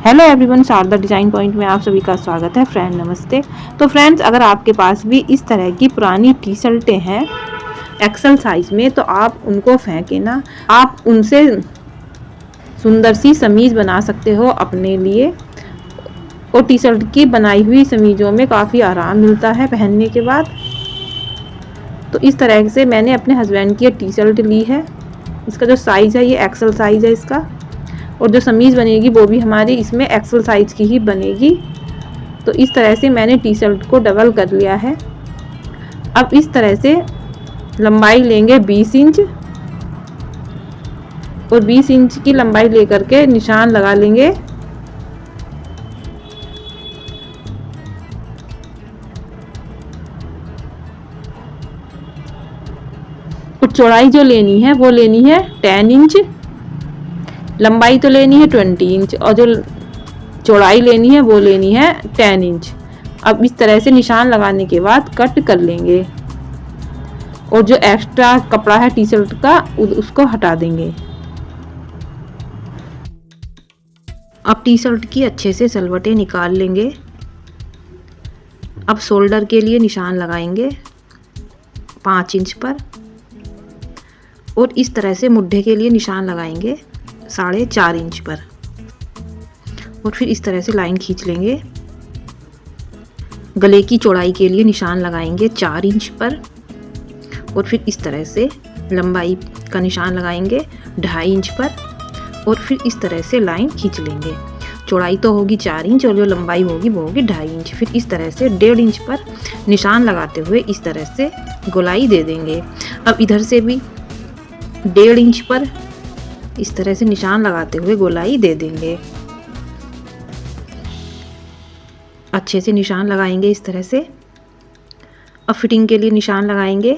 Hello everyone, Sharda Design Point में आप सभी का स्वागत है। फ्रेंड नमस्ते। तो फ्रेंड्स, अगर आपके पास भी इस तरह की पुरानी टी शर्टें हैं एक्सल साइज में, तो आप उनको फेंके ना, आप उनसे सुंदर सी समीज बना सकते हो अपने लिए। और टी शर्ट की बनाई हुई समीजों में काफ़ी आराम मिलता है पहनने के बाद। तो इस तरह से मैंने अपने हस्बैंड की ये टी शर्ट ली है। इसका जो साइज़ है ये एक्सल साइज़ है इसका, और जो समीज़ बनेगी वो भी हमारी इसमें एक्सल साइज की ही बनेगी। तो इस तरह से मैंने टी शर्ट को डबल कर लिया है। अब इस तरह से लंबाई लेंगे 20 इंच, और 20 इंच की लंबाई लेकर के निशान लगा लेंगे। और चौड़ाई जो लेनी है वो लेनी है 10 इंच, लंबाई तो लेनी है 20 इंच, और जो चौड़ाई लेनी है वो लेनी है 10 इंच। अब इस तरह से निशान लगाने के बाद कट कर लेंगे, और जो एक्स्ट्रा कपड़ा है टी शर्ट का उसको हटा देंगे। अब टी शर्ट की अच्छे से सलवटें निकाल लेंगे। अब शोल्डर के लिए निशान लगाएंगे 5 इंच पर, और इस तरह से मुड्ढे के लिए निशान लगाएंगे 4.5 इंच पर, और फिर इस तरह से लाइन खींच लेंगे। गले की चौड़ाई के लिए निशान लगाएंगे 4 इंच पर, और फिर इस तरह से लंबाई का निशान लगाएंगे 2.5 इंच पर, और फिर इस तरह से लाइन खींच लेंगे। चौड़ाई तो होगी 4 इंच और जो लंबाई होगी वो होगी 2.5 इंच। फिर इस तरह से 1.5 इंच पर निशान लगाते हुए इस तरह से गोलाई दे देंगे। अब इधर से भी 1.5 इंच पर इस तरह से निशान लगाते हुए गोलाई दे देंगे। अच्छे से निशान लगाएंगे इस तरह से। अब फिटिंग के लिए निशान लगाएंगे,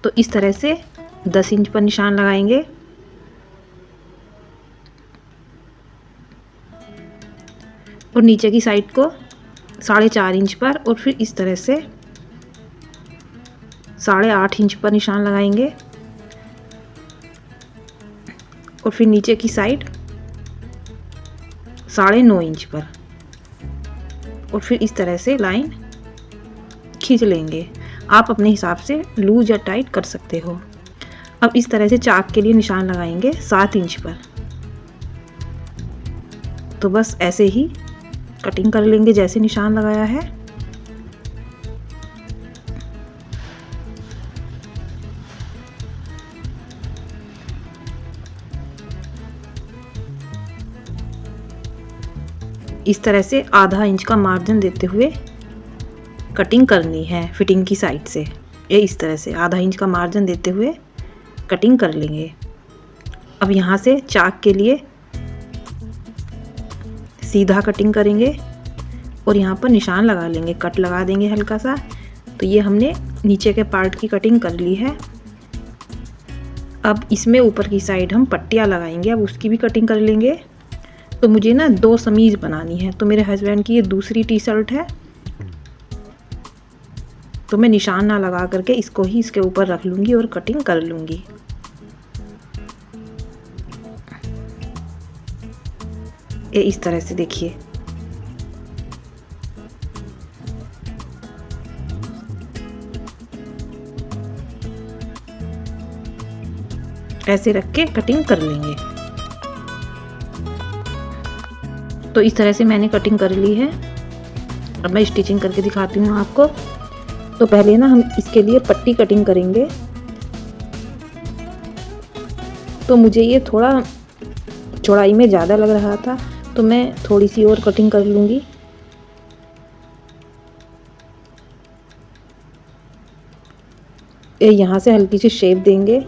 तो इस तरह से 10 इंच पर निशान लगाएंगे, और नीचे की साइड को 4.5 इंच पर, और फिर इस तरह से 8.5 इंच पर निशान लगाएंगे, और फिर नीचे की साइड 9.5 इंच पर, और फिर इस तरह से लाइन खींच लेंगे। आप अपने हिसाब से लूज या टाइट कर सकते हो। अब इस तरह से चाक के लिए निशान लगाएंगे 7 इंच पर। तो बस ऐसे ही कटिंग कर लेंगे जैसे निशान लगाया है। इस तरह से 0.5 इंच का मार्जिन देते हुए कटिंग करनी है फिटिंग की साइड से। ये इस तरह से 0.5 इंच का मार्जिन देते हुए कटिंग कर लेंगे। अब यहाँ से चाक के लिए सीधा कटिंग करेंगे, और यहाँ पर निशान लगा लेंगे, कट लगा देंगे हल्का सा। तो ये हमने नीचे के पार्ट की कटिंग कर ली है। अब इसमें ऊपर की साइड हम पट्टियाँ लगाएंगे, अब उसकी भी कटिंग कर लेंगे। तो मुझे ना 2 समीज बनानी है, तो मेरे हस्बैंड की ये दूसरी टी शर्ट है, तो मैं निशान ना लगा करके इसको ही इसके ऊपर रख लूँगी और कटिंग कर लूँगी। ये इस तरह से देखिए। ऐसे रख के कटिंग कर लेंगे। तो इस तरह से मैंने कटिंग कर ली है। अब मैं स्टिचिंग करके दिखाती हूँ आपको। तो पहले ना हम इसके लिए पट्टी कटिंग करेंगे। तो मुझे ये थोड़ा चौड़ाई में ज़्यादा लग रहा था, तो मैं थोड़ी सी और कटिंग कर लूँगी। ये यहाँ से हल्की सी शेप देंगे।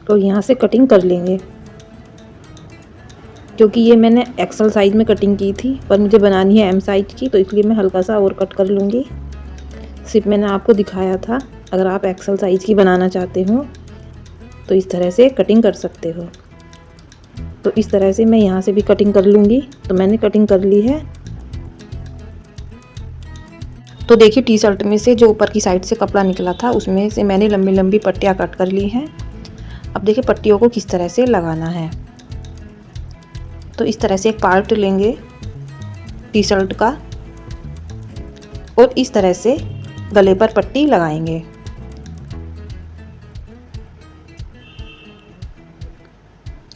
तो यहाँ से कटिंग कर लेंगे, क्योंकि ये मैंने एक्सल साइज में कटिंग की थी, पर मुझे बनानी है एम साइज की, तो इसलिए मैं हल्का सा और कट कर लूँगी। सिर्फ मैंने आपको दिखाया था। अगर आप एक्सल साइज की बनाना चाहते हो तो इस तरह से कटिंग कर सकते हो। तो इस तरह से मैं यहाँ से भी कटिंग कर लूँगी। तो मैंने कटिंग कर ली है। तो देखिए टी शर्ट में से जो ऊपर की साइड से कपड़ा निकला था उसमें से मैंने लंबी लंबी पट्टियाँ कट कर ली हैं। अब देखिए पट्टियों को किस तरह से लगाना है। तो इस तरह से एक पार्ट लेंगे टी शर्ट का और इस तरह से गले पर पट्टी लगाएंगे।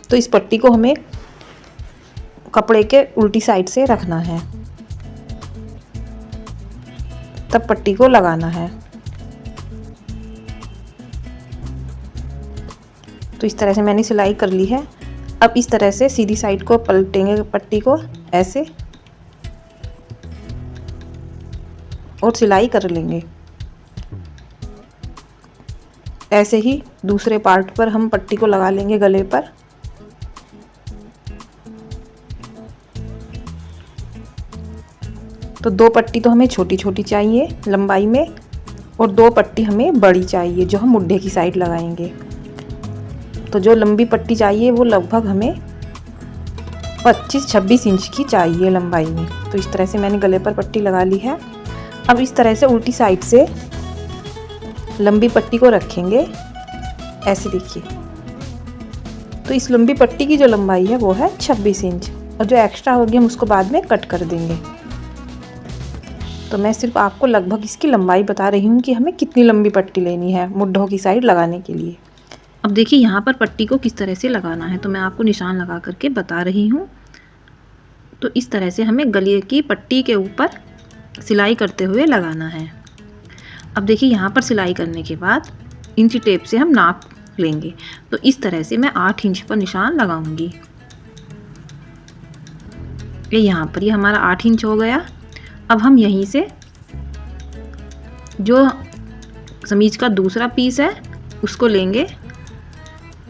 तो इस पट्टी को हमें कपड़े के उल्टी साइड से रखना है, तब पट्टी को लगाना है। तो इस तरह से मैंने सिलाई कर ली है। अब इस तरह से सीधी साइड को पलटेंगे पट्टी को ऐसे और सिलाई कर लेंगे। ऐसे ही दूसरे पार्ट पर हम पट्टी को लगा लेंगे गले पर। तो 2 पट्टी तो हमें छोटी छोटी चाहिए लंबाई में और 2 पट्टी हमें बड़ी चाहिए जो हम मुड्ढे की साइड लगाएंगे। तो जो लंबी पट्टी चाहिए वो लगभग हमें 25-26 इंच की चाहिए लंबाई में। तो इस तरह से मैंने गले पर पट्टी लगा ली है। अब इस तरह से उल्टी साइड से लंबी पट्टी को रखेंगे ऐसे देखिए। तो इस लंबी पट्टी की जो लंबाई है वो है 26 इंच और जो एक्स्ट्रा होगी हम उसको बाद में कट कर देंगे। तो मैं सिर्फ आपको लगभग इसकी लंबाई बता रही हूँ कि हमें कितनी लंबी पट्टी लेनी है मुड्ढों की साइड लगाने के लिए। अब देखिए यहाँ पर पट्टी को किस तरह से लगाना है, तो मैं आपको निशान लगा करके बता रही हूँ। तो इस तरह से हमें गले की पट्टी के ऊपर सिलाई करते हुए लगाना है। अब देखिए यहाँ पर सिलाई करने के बाद इंची टेप से हम नाप लेंगे। तो इस तरह से मैं 8 इंच पर निशान लगाऊंगी। ये यहाँ पर ये हमारा 8 इंच हो गया। अब हम यहीं से जो कमीज का दूसरा पीस है उसको लेंगे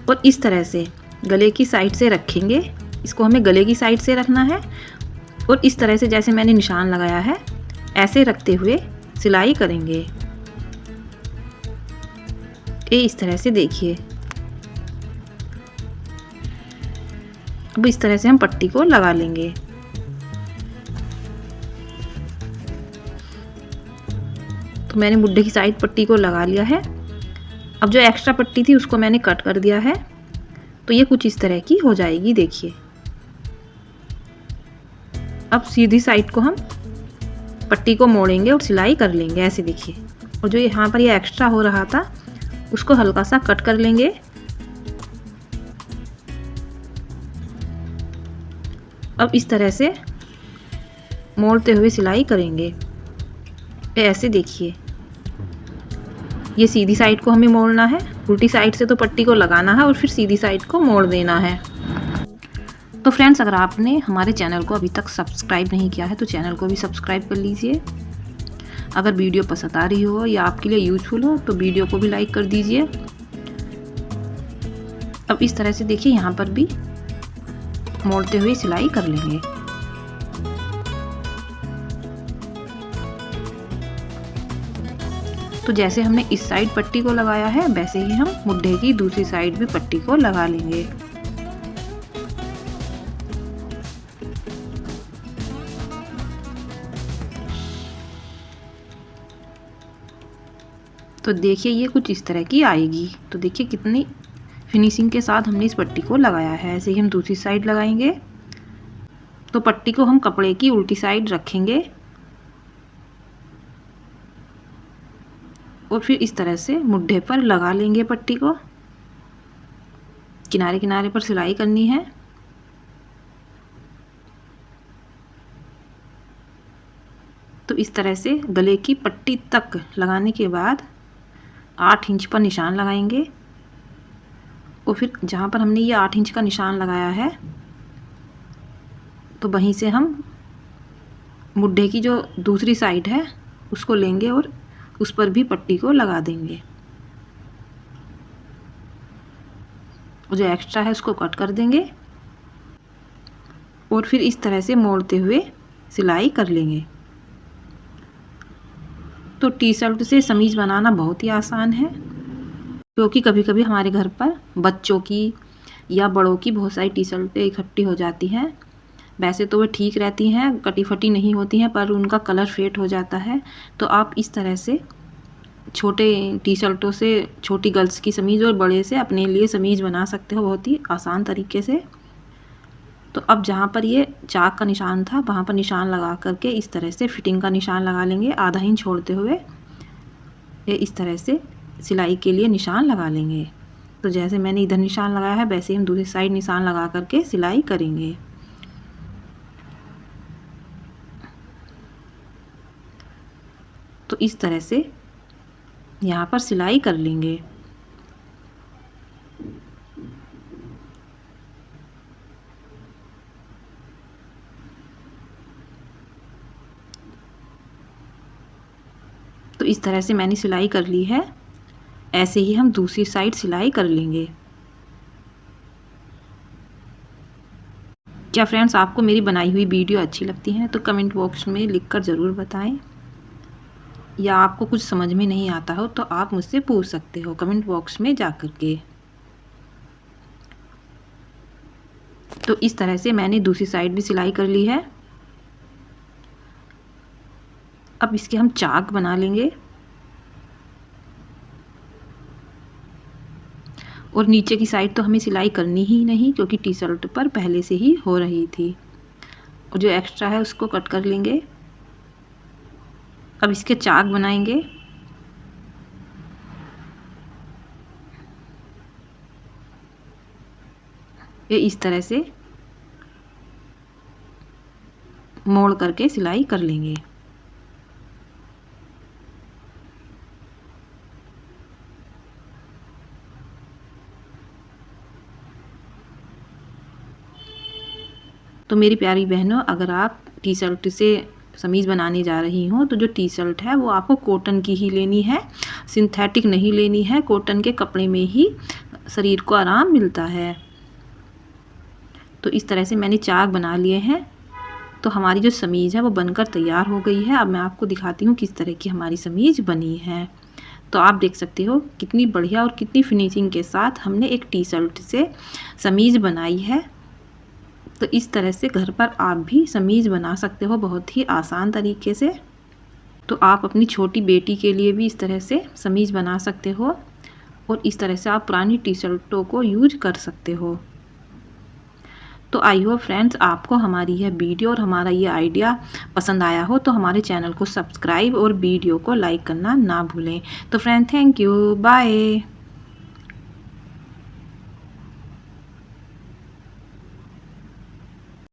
और इस तरह से गले की साइड से रखेंगे। इसको हमें गले की साइड से रखना है और इस तरह से जैसे मैंने निशान लगाया है ऐसे रखते हुए सिलाई करेंगे। ये इस तरह से देखिए। अब इस तरह से हम पट्टी को लगा लेंगे। तो मैंने मुड्ढे की साइड पट्टी को लगा लिया है। अब जो एक्स्ट्रा पट्टी थी उसको मैंने कट कर दिया है। तो ये कुछ इस तरह की हो जाएगी देखिए। अब सीधी साइड को हम पट्टी को मोड़ेंगे और सिलाई कर लेंगे ऐसे देखिए। और जो यहाँ पर ये एक्स्ट्रा हो रहा था उसको हल्का सा कट कर लेंगे। अब इस तरह से मोड़ते हुए सिलाई करेंगे ऐसे देखिए। ये सीधी साइड को हमें मोड़ना है, उल्टी साइड से तो पट्टी को लगाना है और फिर सीधी साइड को मोड़ देना है। तो फ्रेंड्स, अगर आपने हमारे चैनल को अभी तक सब्सक्राइब नहीं किया है तो चैनल को भी सब्सक्राइब कर लीजिए। अगर वीडियो पसंद आ रही हो या आपके लिए यूजफुल हो तो वीडियो को भी लाइक कर दीजिए। अब इस तरह से देखिए यहाँ पर भी मोड़ते हुए सिलाई कर लेंगे। तो जैसे हमने इस साइड पट्टी को लगाया है वैसे ही हम मुड्ढे की दूसरी साइड भी पट्टी को लगा लेंगे। तो देखिए ये कुछ इस तरह की आएगी। तो देखिए कितनी फिनिशिंग के साथ हमने इस पट्टी को लगाया है। ऐसे ही हम दूसरी साइड लगाएंगे। तो पट्टी को हम कपड़े की उल्टी साइड रखेंगे और फिर इस तरह से मुड्ढे पर लगा लेंगे पट्टी को। किनारे किनारे पर सिलाई करनी है। तो इस तरह से गले की पट्टी तक लगाने के बाद 8 इंच पर निशान लगाएंगे और फिर जहाँ पर हमने ये 8 इंच का निशान लगाया है तो वहीं से हम मुड्ढे की जो दूसरी साइड है उसको लेंगे और उस पर भी पट्टी को लगा देंगे। जो एक्स्ट्रा है उसको कट कर देंगे और फिर इस तरह से मोड़ते हुए सिलाई कर लेंगे। तो टी शर्ट से समीज बनाना बहुत ही आसान है, क्योंकि कभी कभी हमारे घर पर बच्चों की या बड़ों की बहुत सारी टी शर्टें इकट्ठी हो जाती हैं वैसे तो वो ठीक रहती हैं, कटी फटी नहीं होती हैं, पर उनका कलर फेड हो जाता है। तो आप इस तरह से छोटे टी शर्टों से छोटी गर्ल्स की समीज़ और बड़े से अपने लिए समीज़ बना सकते हो बहुत ही आसान तरीके से। तो अब जहाँ पर ये चाक का निशान था वहाँ पर निशान लगा करके इस तरह से फिटिंग का निशान लगा लेंगे, आधा इंच छोड़ते हुए ये इस तरह से सिलाई के लिए निशान लगा लेंगे। तो जैसे मैंने इधर निशान लगाया है वैसे ही हम दूसरी साइड निशान लगा करके सिलाई करेंगे। तो इस तरह से यहाँ पर सिलाई कर लेंगे। तो इस तरह से मैंने सिलाई कर ली है। ऐसे ही हम दूसरी साइड सिलाई कर लेंगे। क्या फ्रेंड्स आपको मेरी बनाई हुई वीडियो अच्छी लगती है तो कमेंट बॉक्स में लिखकर ज़रूर बताएं। या आपको कुछ समझ में नहीं आता हो तो आप मुझसे पूछ सकते हो कमेंट बॉक्स में जा कर के। तो इस तरह से मैंने दूसरी साइड भी सिलाई कर ली है। अब इसके हम चाक बना लेंगे और नीचे की साइड तो हमें सिलाई करनी ही नहीं क्योंकि टी शर्ट पर पहले से ही हो रही थी, और जो एक्स्ट्रा है उसको कट कर लेंगे। अब इसके चाक बनाएंगे। ये इस तरह से मोड़ करके सिलाई कर लेंगे। तो मेरी प्यारी बहनों, अगर आप टी शर्ट से समीज़ बनाने जा रही हो तो जो टी शर्ट है वो आपको कॉटन की ही लेनी है, सिंथेटिक नहीं लेनी है। कॉटन के कपड़े में ही शरीर को आराम मिलता है। तो इस तरह से मैंने चाक बना लिए हैं। तो हमारी जो समीज़ है वो बनकर तैयार हो गई है। अब मैं आपको दिखाती हूँ किस तरह की हमारी समीज़ बनी है। तो आप देख सकते हो कितनी बढ़िया और कितनी फिनिशिंग के साथ हमने एक टी शर्ट से समीज़ बनाई है। तो इस तरह से घर पर आप भी समीज़ बना सकते हो बहुत ही आसान तरीके से। तो आप अपनी छोटी बेटी के लिए भी इस तरह से समीज़ बना सकते हो और इस तरह से आप पुरानी टी शर्टों को यूज कर सकते हो। तो आई होप फ्रेंड्स आपको हमारी यह वीडियो और हमारा ये आइडिया पसंद आया हो तो हमारे चैनल को सब्सक्राइब और वीडियो को लाइक करना ना भूलें। तो फ्रेंड थैंक यू, बाय।